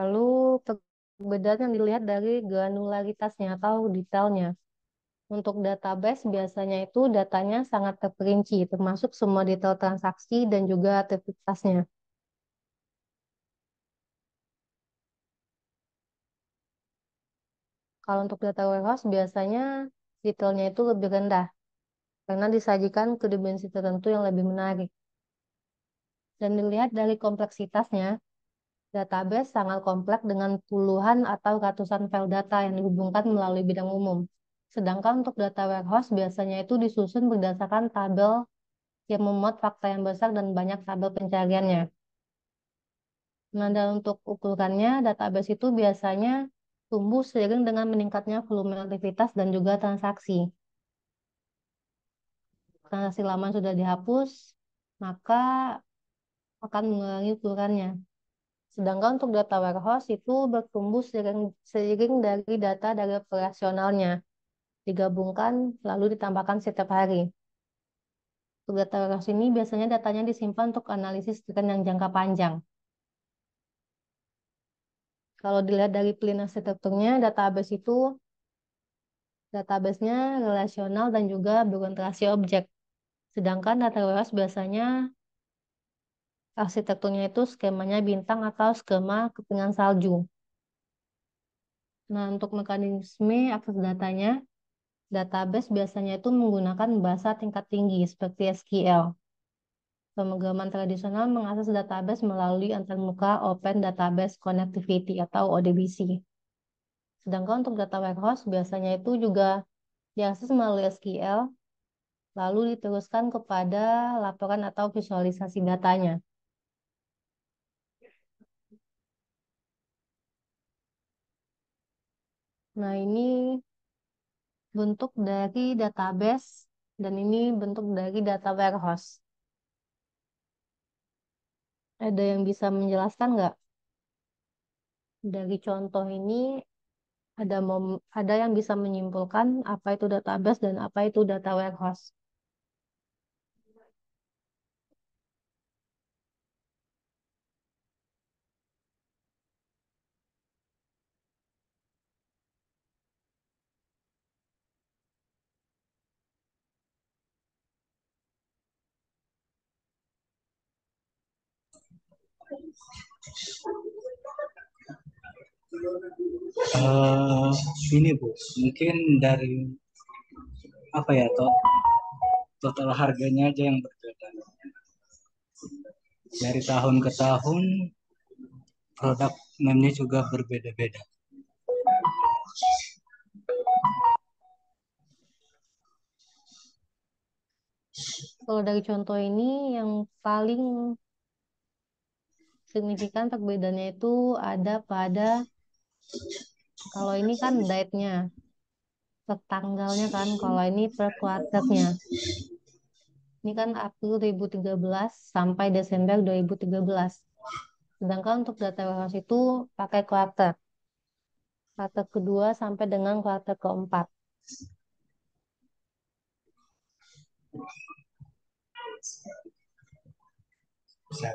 Lalu perbedaan yang dilihat dari granularitasnya atau detailnya. Untuk database biasanya itu datanya sangat terperinci, termasuk semua detail transaksi dan juga aktivitasnya. Kalau untuk data warehouse biasanya detailnya itu lebih rendah, karena disajikan ke dimensi tertentu yang lebih menarik. Dan dilihat dari kompleksitasnya, database sangat kompleks dengan puluhan atau ratusan file data yang dihubungkan melalui bidang umum. Sedangkan untuk data warehouse biasanya itu disusun berdasarkan tabel yang memuat fakta yang besar dan banyak tabel pencariannya. Nah, dan untuk ukurannya, database itu biasanya tumbuh seiring dengan meningkatnya volume aktivitas dan juga transaksi. Transaksi lama yang sudah dihapus, maka akan mengurangi ukurannya. Sedangkan untuk data warehouse itu bertumbuh seiring dari data dari operasionalnya, digabungkan lalu ditambahkan setiap hari. Untuk data warehouse ini biasanya datanya disimpan untuk analisis tren yang jangka panjang. Kalau dilihat dari pilihan arsitekturnya, database-nya relasional dan juga berorientasi objek. Sedangkan data warehouse biasanya arsitekturnya itu skemanya bintang atau skema kepingan salju. Nah, untuk mekanisme akses datanya, database biasanya itu menggunakan bahasa tingkat tinggi seperti SQL. Pemrograman tradisional mengakses database melalui antarmuka Open Database Connectivity atau ODBC. Sedangkan untuk data warehouse biasanya itu juga diakses melalui SQL, lalu diteruskan kepada laporan atau visualisasi datanya. Nah, ini bentuk dari database dan ini bentuk dari data warehouse. Ada yang bisa menjelaskan nggak? Dari contoh ini ada yang bisa menyimpulkan apa itu database dan apa itu data warehouse. Eh, ini Bu, mungkin dari apa ya, total harganya aja yang berbeda. Dari tahun ke tahun, produk name-nya juga berbeda-beda. Kalau dari contoh ini yang paling signifikan perbedaannya itu ada pada kalau ini kan date-nya, per tanggalnya kan, kalau ini per kuarternya. Ini kan April 2013 sampai Desember 2013. Sedangkan untuk data warehouse itu pakai kuarter. Kuarter kedua sampai dengan kuarter keempat. Saya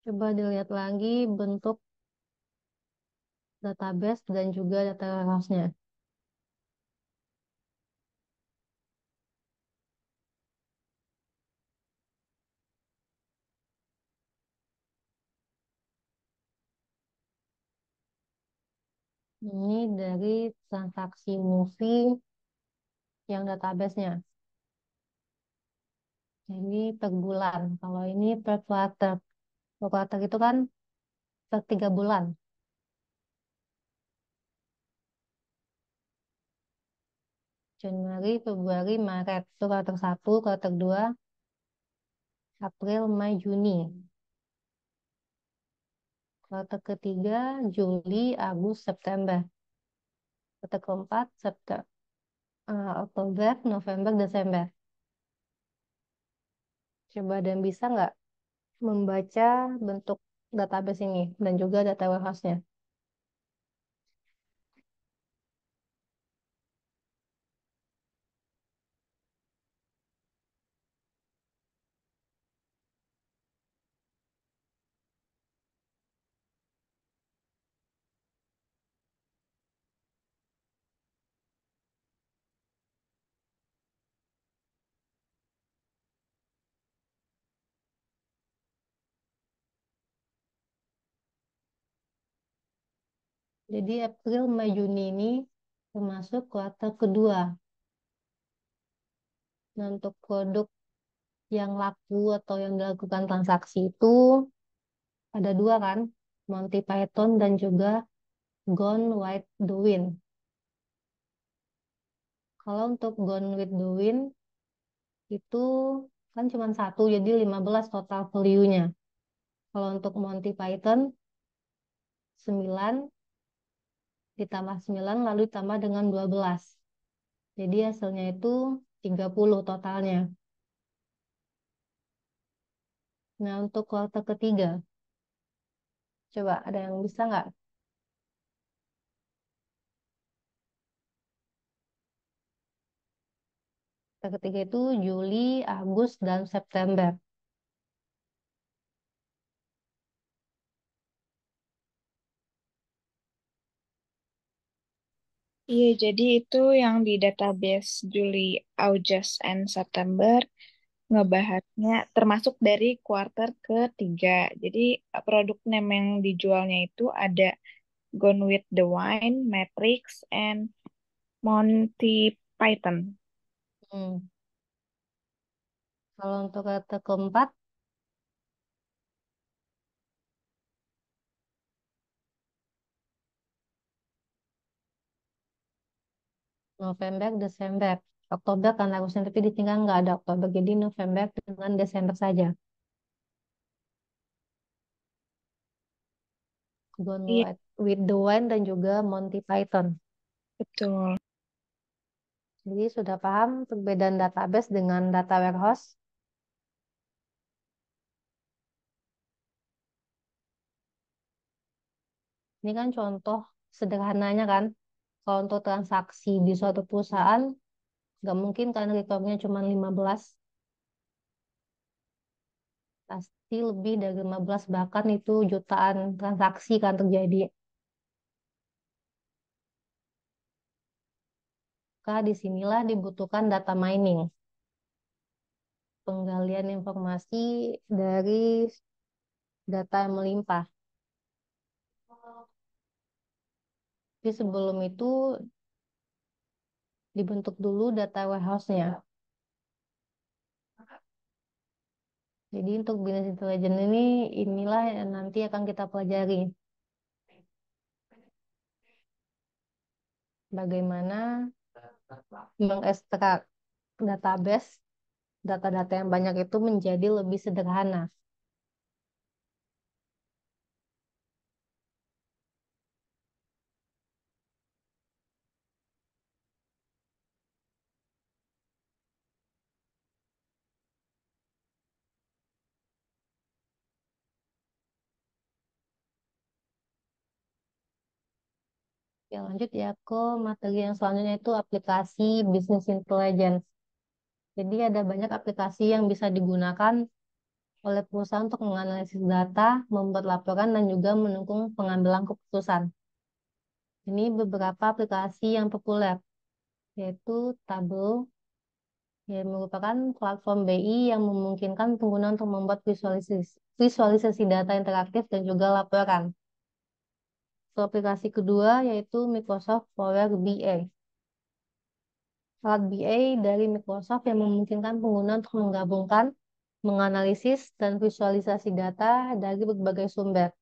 Coba dilihat lagi bentuk database dan juga data warehouse-nya. Ini dari transaksi movie yang database-nya. Ini per bulan. Kalau ini per kuarter. Per kuarter itu kan per 3 bulan. Januari, Februari, Maret. Itu kuarter 1, kuarter 2, April, Mei, Juni. Kuarter ketiga, Juli, Agustus, September. Kuarter keempat, Oktober, November, Desember. Coba ada yang bisa nggak membaca bentuk database ini dan juga data warehouse-nya? Jadi April, Mei, Juni ini termasuk kuartal kedua. Nah, untuk produk yang laku atau yang dilakukan transaksi itu ada dua kan, Monty Python dan juga Gone with the Wind. Kalau untuk Gone with the Wind itu kan cuma satu, jadi 15 total value-nya. Kalau untuk Monty Python 9 ditambah 9 lalu ditambah dengan 12. Jadi hasilnya itu 30 totalnya. Nah, untuk kuartal ketiga, coba ada yang bisa nggak? Kuartal ketiga itu Juli, Agustus, dan September. Iya, jadi itu yang di database Juli, August, and September ngebahasnya termasuk dari kuartal ketiga. Jadi produk name yang dijualnya itu ada Gone with the Wind, Matrix, and Monty Python. Hmm. Kalau untuk kuartal keempat, November, Desember, Oktober kan harusnya tapi ditinggal nggak ada Oktober, jadi November dengan Desember saja. Gone Iya, with the Wind dan juga Monty Python. betul. Jadi sudah paham perbedaan database dengan data warehouse? Ini kan contoh sederhananya kan. Kalau untuk transaksi di suatu perusahaan, nggak mungkin kan recordnya cuma 15. Pasti lebih dari 15, bahkan itu jutaan transaksi kan terjadi. Maka disinilah dibutuhkan data mining. Penggalian informasi dari data yang melimpah. Tapi sebelum itu dibentuk dulu data warehouse-nya. Jadi untuk business intelligence ini, inilah yang nanti akan kita pelajari. Bagaimana mengekstrak database, data-data yang banyak itu menjadi lebih sederhana. Ya, lanjut ya ke materi yang selanjutnya itu aplikasi business intelligence. Jadi ada banyak aplikasi yang bisa digunakan oleh perusahaan untuk menganalisis data, membuat laporan, dan juga mendukung pengambilan keputusan. Ini beberapa aplikasi yang populer, yaitu Tableau, yang merupakan platform BI yang memungkinkan pengguna untuk membuat visualisasi data interaktif dan juga laporan. Aplikasi kedua yaitu Microsoft Power BI. Alat BI dari Microsoft yang memungkinkan pengguna untuk menggabungkan, menganalisis, dan visualisasi data dari berbagai sumber.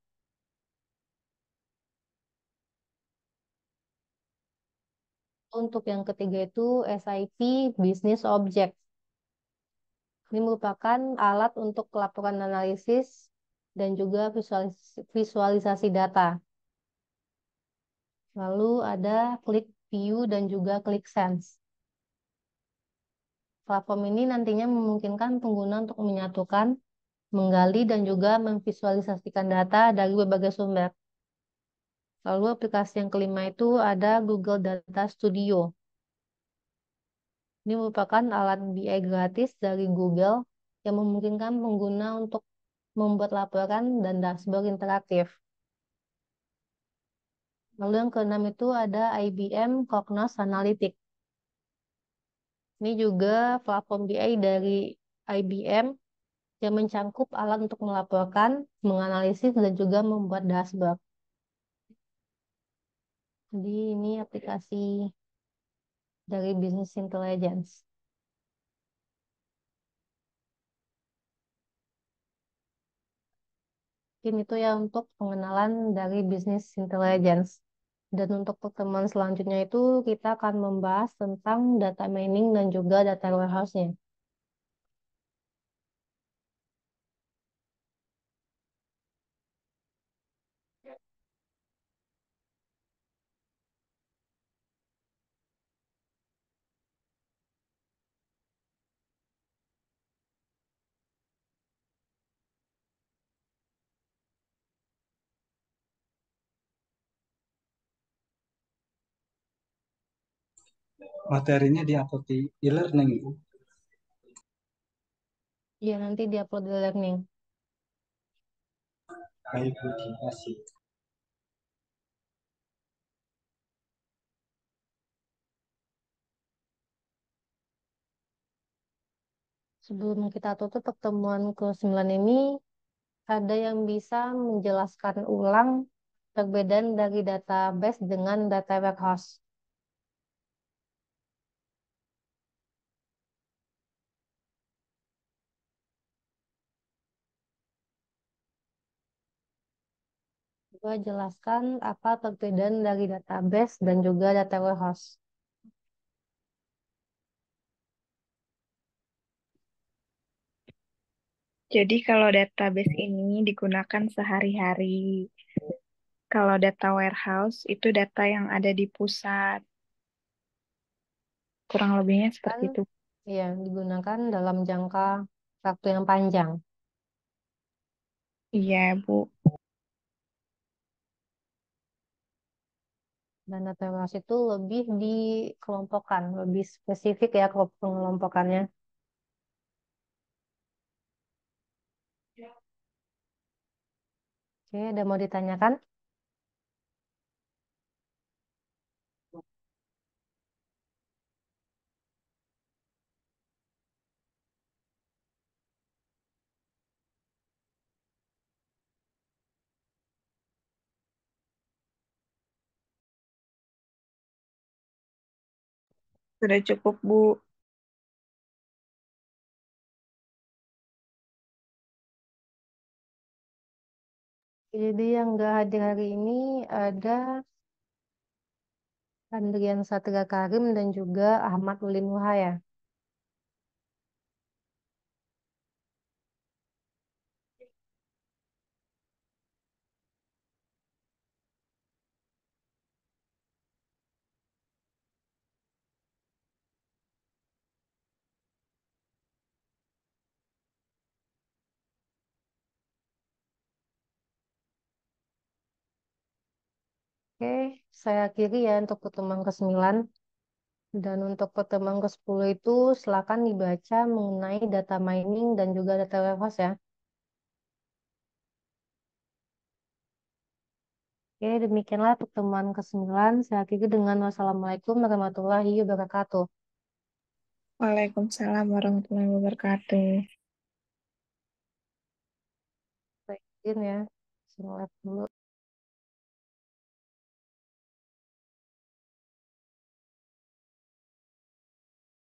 Untuk yang ketiga itu SIP Business Object. Ini merupakan alat untuk laporan analisis dan juga visualisasi data. Lalu ada ClickView dan juga ClickSense. Platform ini nantinya memungkinkan pengguna untuk menyatukan, menggali, dan juga memvisualisasikan data dari berbagai sumber. Lalu aplikasi yang kelima itu ada Google Data Studio. Ini merupakan alat BI gratis dari Google yang memungkinkan pengguna untuk membuat laporan dan dashboard interaktif. Lalu yang keenam itu ada IBM Cognos Analytics. Ini juga platform BI dari IBM yang mencangkup alat untuk melaporkan, menganalisis, dan juga membuat dashboard. Jadi ini aplikasi dari Business Intelligence. Mungkin itu ya untuk pengenalan dari business intelligence. Dan untuk pertemuan selanjutnya itu kita akan membahas tentang data mining dan juga data warehouse-nya. Materinya di-upload di e-learning, Bu. Iya, nanti di-upload di learning. Baik, Bu. Terima kasih. Sebelum kita tutup pertemuan ke-9 ini, ada yang bisa menjelaskan ulang perbedaan dari database dengan data warehouse. Coba jelaskan apa perbedaan dari database dan juga data warehouse. Jadi kalau database ini digunakan sehari-hari. Kalau data warehouse itu data yang ada di pusat. Kurang lebihnya Kan seperti itu. ya digunakan dalam jangka waktu yang panjang. Iya, Bu. Dan data warehouse itu lebih dikelompokkan, lebih spesifik ya pengelompokannya. Oke, ada mau ditanyakan? Sudah cukup, Bu. Jadi yang nggak hadir hari ini ada Andrian Satria Karim dan juga Ahmad Ulin Wahaya. Oke, saya akhiri ya untuk pertemuan ke-9. Dan untuk pertemuan ke-10 itu silakan dibaca mengenai data mining dan juga data warehouse ya. Oke, demikianlah pertemuan ke-9. Saya akhiri dengan wassalamualaikum warahmatullahi wabarakatuh. Waalaikumsalam warahmatullahi wabarakatuh. Saya izin ya. Saya live dulu.